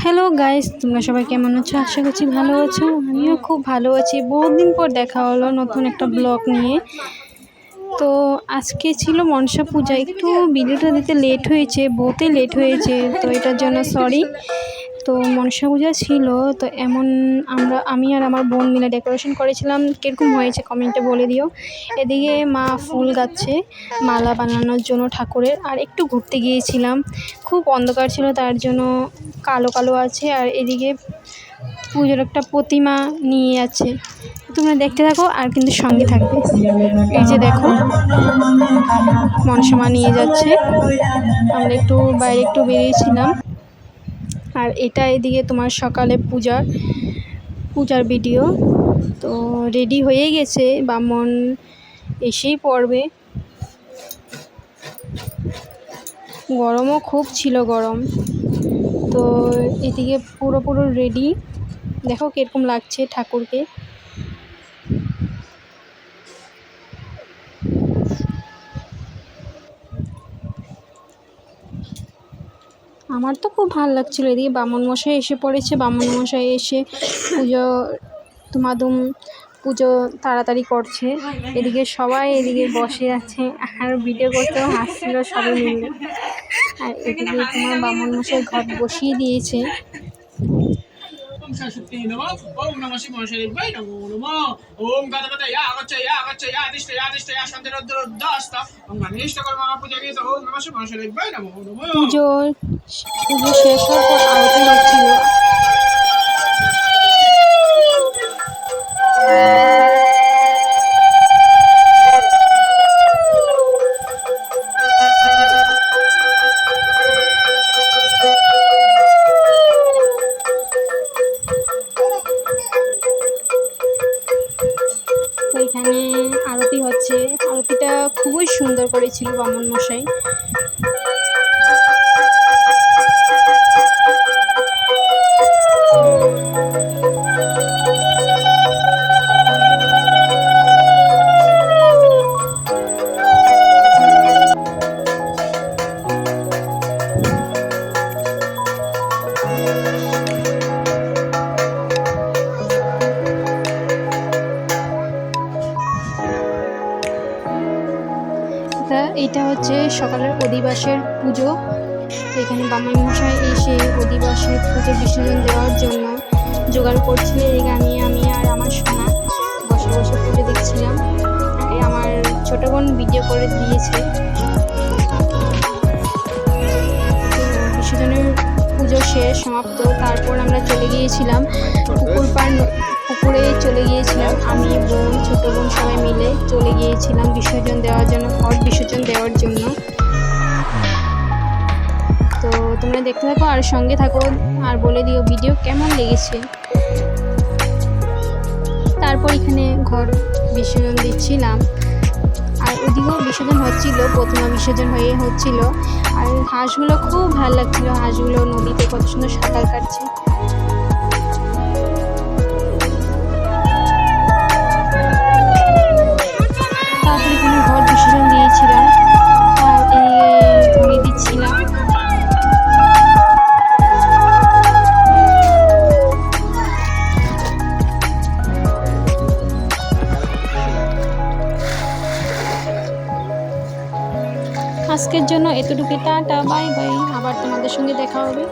Hello guys, তোমরা সবাই কেমন আছো? আশা করছি ভালো আছো। আমিও খুব ভালো আছি। বহুদিন পর দেখা হলো নতুন একটা ব্লগ নিয়ে। তো আজকে ছিল মনসা পূজা, একটু ভিডিওটা দিতে লেট হয়েছে, বহুতই লেট হয়েছে, তো এটার জন্য সরি। তো মনসা পূজা ছিল, তো আমি আর আমার বোন মিলে ডেকোরেশন করেছিলাম। কীরকম হয়েছে কমেন্টে বলে দিও। এদিকে মা ফুল গাচ্ছে মালা বানানোর জন্য ঠাকুরের, আর একটু ঘুরতে গিয়েছিলাম, খুব অন্ধকার ছিল তার জন্য কালো কালো আছে। আর এদিকে পুজোর একটা প্রতিমা নিয়ে আছে, তোমরা দেখতে থাকো আর কিন্তু সঙ্গে থাকবে। এই যে দেখো মনসা মা নিয়ে যাচ্ছে, আমরা একটু বাইরে একটু বেরিয়েছিলাম। আর এটা এদিকে তোমার সকালে পূজার ভিডিও। তো রেডি হয়ে গেছে, ব্রাহ্মণ এসেই পড়বে। গরমও খুব ছিল, গরম। তো এদিকে পুরো রেডি, দেখো কীরকম লাগছে ঠাকুরকে। আমার তো খুব ভালো লাগছিলো। এদিকে ব্রাহ্মণমশাই এসে পড়েছে, ব্রাহ্মণমশাই এসে পুজো তাড়াতাড়ি করছে। এদিকে সবাই এদিকে বসে আছে আর ভিডিও করতেও হাসছিল সবাই মিলে। আর এদিকে তোমার ব্রাহ্মণমশাই ঘট বসিয়ে দিয়েছে। পুজো শেষ হওয়ার পর আরতি হচ্ছিল। তো এখানে আরতি হচ্ছে, আরতিটা খুবই সুন্দর করেছিল ব্রাহ্মণ মশাই। এটা হচ্ছে সকালের অধিবাসের পুজো। তো এখানে ব্রাহ্মণ মশাই এসে অধিবাসের পুজো বিসর্জন দেওয়ার জন্য জোগাড় করছিল। এখানে আমি আর আমার সোনা বসে বসে পুজো দেখছিলাম। আমার ছোটো বোন ভিডিও করে দিয়েছে। বিসর্জনের পুজো শেষ সমাপ্ত, তারপর আমরা চলে গিয়েছিলাম পুকুরে চলে গিয়েছিলাম। আমি বোন ছোটো বোন সবাই মিলে চলে গিয়েছিলাম বিসর্জন দেওয়ার জন্য, ঘট বিসর্জন দেওয়ার জন্য। তো তোমরা দেখতে থাকো আর সঙ্গে থাকো, আর বলে দিও ভিডিও কেমন লেগেছে। তারপর এখানে ঘট বিসর্জন দিচ্ছিলাম, আর ওদিকেও বিসর্জন হচ্ছিল, প্রতিমা বিসর্জন হচ্ছিল। আর হাঁসগুলো খুব ভালো লাগছিল, হাঁসগুলো নদীতে কত সুন্দর সাঁতার কাটছে। তারপর এখানে ঘট বিসর্জন দিয়েছিলাম আর ধরে দিচ্ছিলাম। আজকের জন্য এতটুকু, টাটা বাই বাই, আবার তোমাদের সঙ্গে দেখা হবে।